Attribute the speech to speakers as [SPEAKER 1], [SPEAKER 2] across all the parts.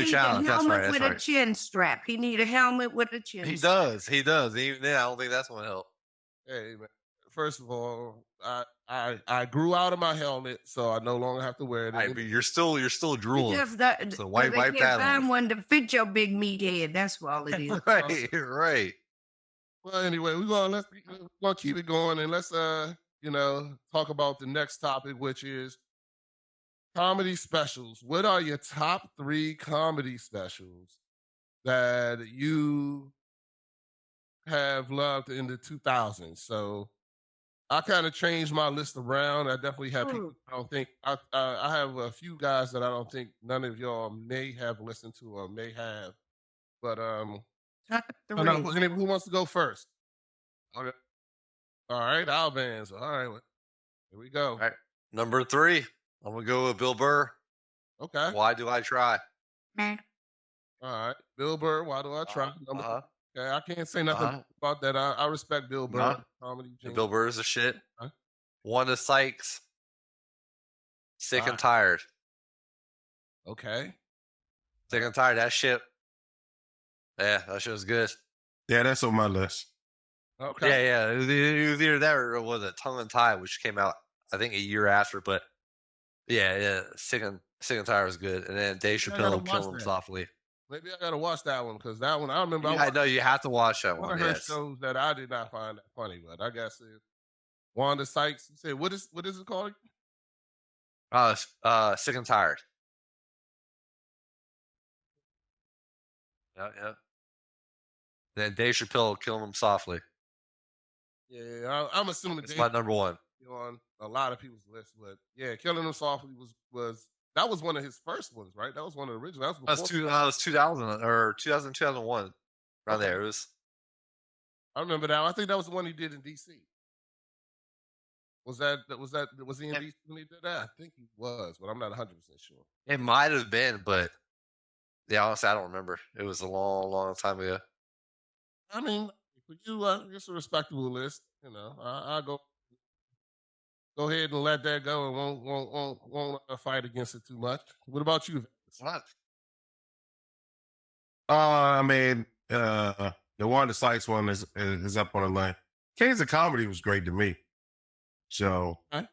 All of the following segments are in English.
[SPEAKER 1] Need a
[SPEAKER 2] challenge. That's right.
[SPEAKER 1] helmet
[SPEAKER 2] That's
[SPEAKER 1] with a
[SPEAKER 2] right.
[SPEAKER 1] chin strap. He need a helmet with a chin
[SPEAKER 2] He
[SPEAKER 1] strap.
[SPEAKER 2] does. He does. Even then, I don't think that's gonna help.
[SPEAKER 3] Hey, man. First of all, I grew out of my helmet, so I no longer have to wear it
[SPEAKER 2] All right,
[SPEAKER 3] anymore.
[SPEAKER 2] but you're still
[SPEAKER 1] It's
[SPEAKER 2] drooling.
[SPEAKER 1] just that
[SPEAKER 2] So
[SPEAKER 1] because they
[SPEAKER 2] wipe
[SPEAKER 1] can't
[SPEAKER 2] that
[SPEAKER 1] find
[SPEAKER 2] off.
[SPEAKER 1] one to fit your big meat head. That's all it is.
[SPEAKER 2] Right. Right.
[SPEAKER 3] Well, anyway, we're gonna keep it going, and let's talk about the next topic, which is comedy specials. What are your top 3 comedy specials that you have loved in the 2000s? So I kind of changed my list around. I definitely have people
[SPEAKER 1] Mm,
[SPEAKER 3] I don't think I have a few guys that I don't think none of y'all may have listened to or may have. But
[SPEAKER 1] top
[SPEAKER 3] I don't know,
[SPEAKER 1] three.
[SPEAKER 3] who wants to go first? Okay. All right, Albans. All right, here we
[SPEAKER 2] All
[SPEAKER 3] go.
[SPEAKER 2] right. Number 3. I'm gonna go with Bill Burr.
[SPEAKER 3] Okay.
[SPEAKER 2] Why do I try?
[SPEAKER 1] Man,
[SPEAKER 3] All right. Bill Burr, why do I
[SPEAKER 2] Uh
[SPEAKER 3] try? Number
[SPEAKER 2] huh.
[SPEAKER 3] Okay, I can't say
[SPEAKER 2] Uh
[SPEAKER 3] nothing
[SPEAKER 2] huh.
[SPEAKER 3] about that. I respect Bill Burr,
[SPEAKER 2] No.
[SPEAKER 3] comedy
[SPEAKER 2] Bill
[SPEAKER 3] genius.
[SPEAKER 2] Burr is a shit.
[SPEAKER 3] Okay.
[SPEAKER 2] One is Sykes.
[SPEAKER 3] All
[SPEAKER 2] Sick and
[SPEAKER 3] right.
[SPEAKER 2] tired.
[SPEAKER 3] Okay.
[SPEAKER 2] Sick and tired. That shit. Yeah, that shit was good.
[SPEAKER 4] Yeah, that's on my list.
[SPEAKER 3] Okay.
[SPEAKER 2] Yeah. It was either that or it was a Tongue and Tie, which came out I think a year after. But yeah. Sick and tired was good. And then Dave
[SPEAKER 3] Maybe I gotta
[SPEAKER 2] Chappelle
[SPEAKER 3] watch
[SPEAKER 2] killing him
[SPEAKER 3] that.
[SPEAKER 2] softly.
[SPEAKER 3] Maybe I gotta watch that one because that one I remember I
[SPEAKER 2] Yeah, I
[SPEAKER 3] watched
[SPEAKER 2] know you have to watch that
[SPEAKER 3] one
[SPEAKER 2] one.
[SPEAKER 3] of her
[SPEAKER 2] Yes.
[SPEAKER 3] shows that I did not find that funny, but I guess Wanda Sykes. You said what is it called?
[SPEAKER 2] Sick and tired. Yeah. Then Dave Chappelle killing him softly.
[SPEAKER 3] Yeah, I'm assuming
[SPEAKER 2] It's
[SPEAKER 3] Dave
[SPEAKER 2] my number 1.
[SPEAKER 3] on a lot of people's list, but yeah, Killing Him Softly was that was one of his first ones, right? That was one of the original. That was before.
[SPEAKER 2] That was 2000 or 2001 around
[SPEAKER 3] Okay.
[SPEAKER 2] there. It was
[SPEAKER 3] I remember that. I think that was the one he did in DC. Was he in
[SPEAKER 2] it,
[SPEAKER 3] DC when he did that? I think he was, but I'm not 100% sure.
[SPEAKER 2] it might have been, but yeah, honestly, I don't remember. It was a long time ago.
[SPEAKER 3] I mean, for you, it's a respectable list. I go ahead and let that go and won't fight against it too much. What about you, Vince?
[SPEAKER 2] What?
[SPEAKER 4] I mean, the Wanda Sykes one is up on the line. Kings of Comedy was great to me. So,
[SPEAKER 3] Okay.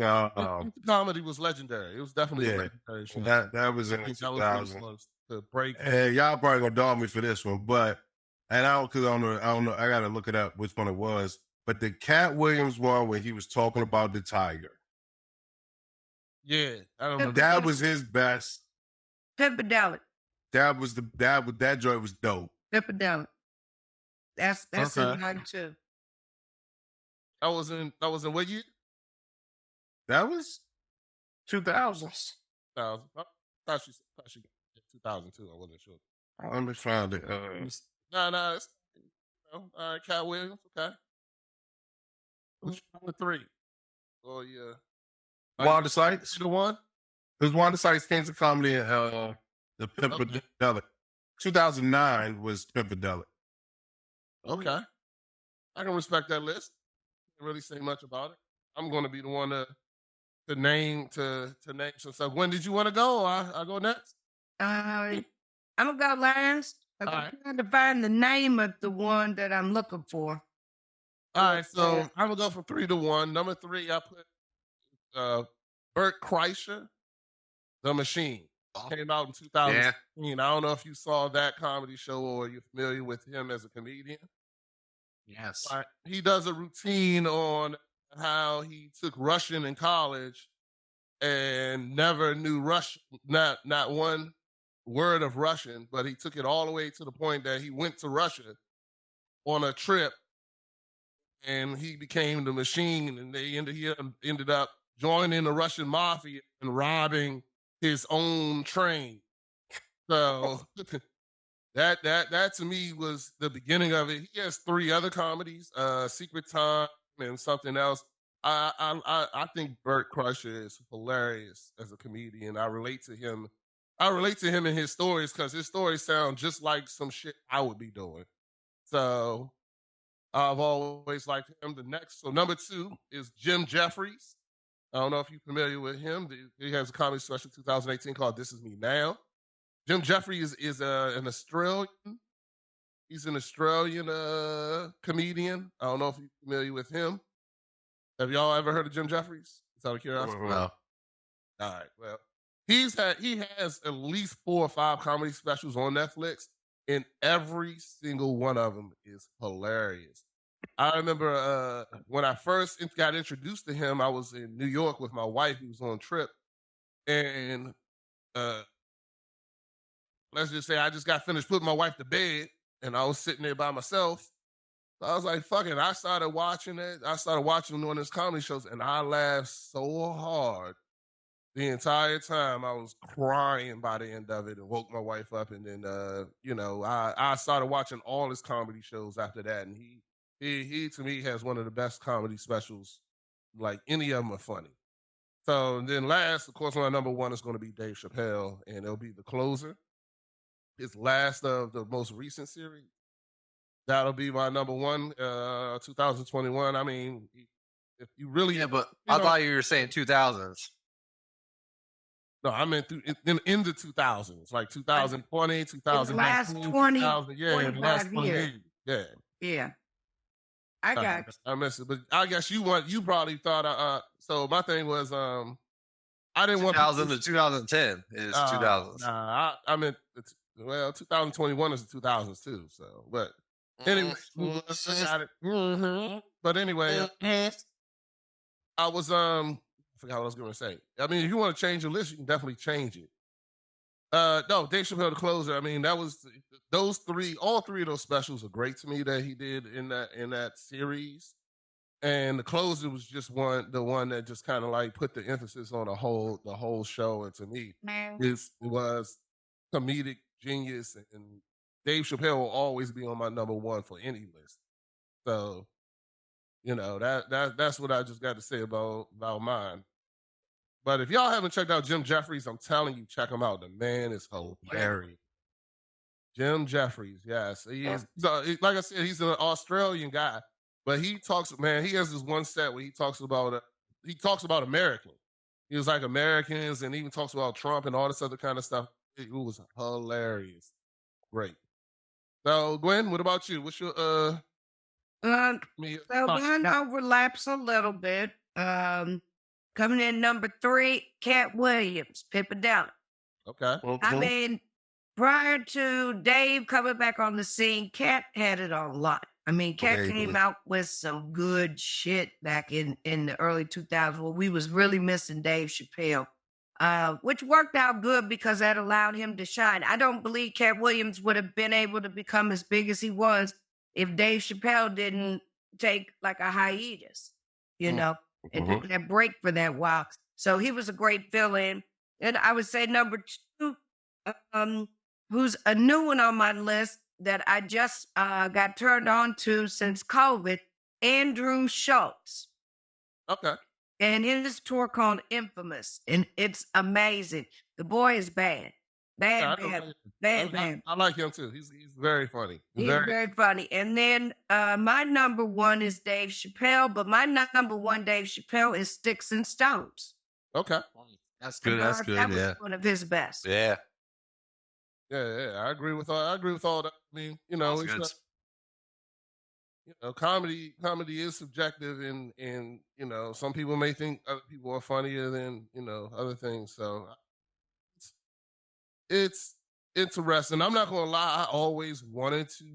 [SPEAKER 4] uh,
[SPEAKER 3] Comedy was legendary. It was definitely a
[SPEAKER 4] yeah,
[SPEAKER 3] legendary show.
[SPEAKER 4] that was in
[SPEAKER 3] I
[SPEAKER 4] the
[SPEAKER 3] think that was what it
[SPEAKER 4] 2000s.
[SPEAKER 3] was to break.
[SPEAKER 4] And y'all probably gonna dog me for this one, but and I don't, cause I don't know. I gotta look it up which one it was. But the Cat Williams one where he was talking about the tiger,
[SPEAKER 3] Yeah, I don't know.
[SPEAKER 4] that was his best.
[SPEAKER 1] Pimpadelic.
[SPEAKER 4] That joint was dope.
[SPEAKER 1] Pimpadelic. That's
[SPEAKER 3] Okay.
[SPEAKER 1] in mine too.
[SPEAKER 3] That was in what year?
[SPEAKER 4] That was 2000s.
[SPEAKER 3] 2000. I thought she got 2002. I wasn't sure.
[SPEAKER 4] Let me find it.
[SPEAKER 3] No, it's all right. Cat Williams. Okay. Who's number 3? Oh yeah.
[SPEAKER 4] Wanda Sykes.
[SPEAKER 3] The one.
[SPEAKER 4] It was Wanda Sykes, Kings of Comedy, and the Pimpadelic. 2009 was Pimpadelic.
[SPEAKER 3] Okay. I can respect that list. Can't really say much about it. I'm going to be the one to name some stuff. When did you want to go? I go next.
[SPEAKER 1] I'm gonna go last. I'm
[SPEAKER 3] Alright.
[SPEAKER 1] trying to find the name of the one that I'm looking for.
[SPEAKER 3] All right, so I'm gonna go from 3 to 1. Number 3, I put Bert Kreischer, The Machine. Came out in 2016. I don't know if you saw that comedy show or you're familiar with him as a comedian.
[SPEAKER 2] Yes.
[SPEAKER 3] He does a routine on how he took Russian in college and never knew Russian, not one word of Russian, but he took it all the way to the point that he went to Russia on a trip and he became the machine, and he ended up joining the Russian mafia and robbing his own train. So that to me was the beginning of it. He has 3 other comedies, Secret Time and something else. I think Bert Kreischer is hilarious as a comedian. I relate to him. In his stories because his stories sound just like some shit I would be doing. So I've always liked him. So number 2 is Jim Jeffries. I don't know if you're familiar with him. He has a comedy special 2018 called "This Is Me Now." Jim Jeffries is an Australian. He's an Australian comedian. I don't know if you're familiar with him. Have y'all ever heard of Jim Jeffries? It's out of curiosity.
[SPEAKER 2] No.
[SPEAKER 3] All right. Well, he has at least 4 or 5 comedy specials on Netflix, and every single one of them is hilarious. I remember when I first got introduced to him, I was in New York with my wife. He was on a trip, and let's just say I just got finished putting my wife to bed, and I was sitting there by myself. So I was like, fuck it. I started watching it. I started watching one of his comedy shows, and I laughed so hard the entire time. I was crying by the end of it and woke my wife up. And then, I started watching all his comedy shows after that. And he to me, has one of the best comedy specials. Like, any of them are funny. So then last, of course, my number one is going to be Dave Chappelle, and it'll be The Closer. His last of the most recent series. That'll be my number one, 2021. I mean, if you really...
[SPEAKER 2] Yeah, but I thought you were saying 2000s.
[SPEAKER 3] No, I meant in the 2000s, like 2020, 2019,
[SPEAKER 1] last 20,
[SPEAKER 3] 2000, yeah, in the last 20 years. Yeah.
[SPEAKER 1] Yeah. I got
[SPEAKER 3] I missed it, but I guess you probably thought, so my thing was, I didn't want
[SPEAKER 2] 2000 to 2010 is 2000s.
[SPEAKER 3] Nah, I meant, 2021 is the 2000s too, so, but anyway, I got it. But anyway, I was, I forgot what I was going to say. I mean, if you want to change your list, you can definitely change it. No, Dave Chappelle, The Closer. I mean, that was all three of those specials are great to me that he did in that series. And The Closer was just the one that just kind of like put the emphasis on the whole show. And to me, it was comedic genius. And Dave Chappelle will always be on my number one for any list. So, that's what I just got to say about mine. But if y'all haven't checked out Jim Jeffries, I'm telling you, check him out. The man is hilarious. Jim Jeffries, yes. He is, like I said, he's an Australian guy. But he has this one set where he talks about Americans. He was like Americans, and even talks about Trump and all this other kind of stuff. It was hilarious. Great. So, Gwen, what about you? What's your
[SPEAKER 1] so mine overlaps a little bit. Coming in number 3, Cat Williams, Pippa Down.
[SPEAKER 3] Okay.
[SPEAKER 1] I mean, prior to Dave coming back on the scene, Cat had it on lock. I mean, Cat came out with some good shit back in the early 2000s when we was really missing Dave Chappelle, which worked out good because that allowed him to shine. I don't believe Cat Williams would have been able to become as big as he was if Dave Chappelle didn't take like a hiatus, and took that break for that while. So he was a great fill-in. And I would say number 2, who's a new one on my list that I just got turned on to since COVID, Andrew Schultz.
[SPEAKER 3] Okay.
[SPEAKER 1] And his tour called Infamous. And it's amazing. The boy is bad. Bad.
[SPEAKER 3] I like him too. He's very funny.
[SPEAKER 1] He's very funny. And then my number 1 is Dave Chappelle, but my number 1 Dave Chappelle is Sticks and Stones.
[SPEAKER 3] Okay.
[SPEAKER 2] That's good. That's good.
[SPEAKER 1] That was one of his best.
[SPEAKER 2] Yeah.
[SPEAKER 3] Yeah. I agree with all that. I mean, comedy is subjective, and some people may think other people are funnier than other things. So it's interesting. I'm not gonna lie, I always wanted to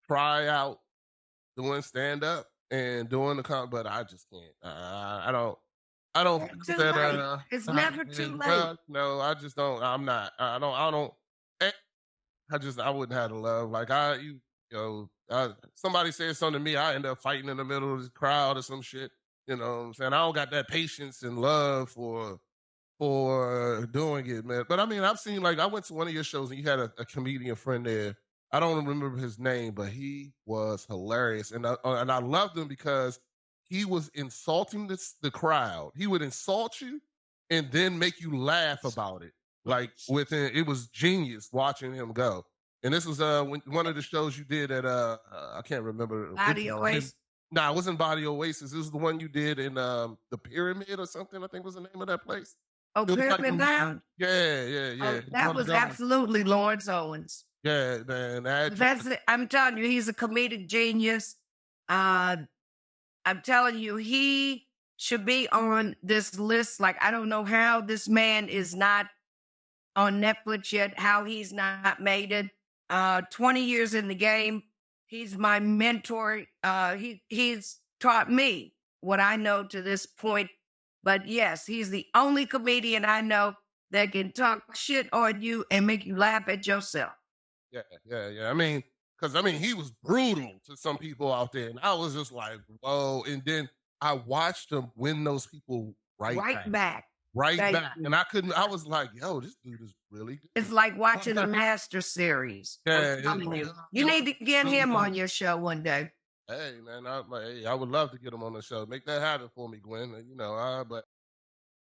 [SPEAKER 3] try out doing stand-up and doing the comedy, but I just can't. I don't think that
[SPEAKER 1] it's never too late.
[SPEAKER 3] No, I just don't. I'm not. I wouldn't have the love. Like somebody said something to me, I end up fighting in the middle of the crowd or some shit. You know what I'm saying? I don't got that patience and love for doing it, man. But I mean, I've seen, like, I went to one of your shows and you had a comedian friend there. I don't remember his name, but he was hilarious. And I loved him because he was insulting the crowd. He would insult you and then make you laugh about it. Like, it was genius watching him go. And this was one of the shows you did at I can't remember.
[SPEAKER 1] Body Oasis.
[SPEAKER 3] Nah, it wasn't Body Oasis. It was the one you did in the Pyramid or something, I think was the name of that place.
[SPEAKER 1] Oh,
[SPEAKER 3] It was like
[SPEAKER 1] Pyramid Lounge?
[SPEAKER 3] yeah.
[SPEAKER 1] Oh, that
[SPEAKER 3] One
[SPEAKER 1] was
[SPEAKER 3] drummer.
[SPEAKER 1] absolutely Lawrence Owens.
[SPEAKER 3] Yeah, man.
[SPEAKER 1] That's it. I'm telling you, he's a comedic genius. I'm telling you, he should be on this list. Like, I don't know how this man is not on Netflix yet, how he's not made it. 20 years in the game. He's my mentor. He's taught me what I know to this point. But yes, he's the only comedian I know that can talk shit on you and make you laugh at yourself.
[SPEAKER 3] Yeah. I mean, he was brutal to some people out there, and I was just like, whoa. And then I watched him win those people right back.
[SPEAKER 1] Thank
[SPEAKER 3] back.
[SPEAKER 1] you.
[SPEAKER 3] And I was like, yo, this dude is really good.
[SPEAKER 1] It's like watching a master series.
[SPEAKER 3] Yeah,
[SPEAKER 1] I'm telling you. You need to get him on your show one day.
[SPEAKER 3] Hey, man, I would love to get him on the show. Make that happen for me, Gwen. You know, but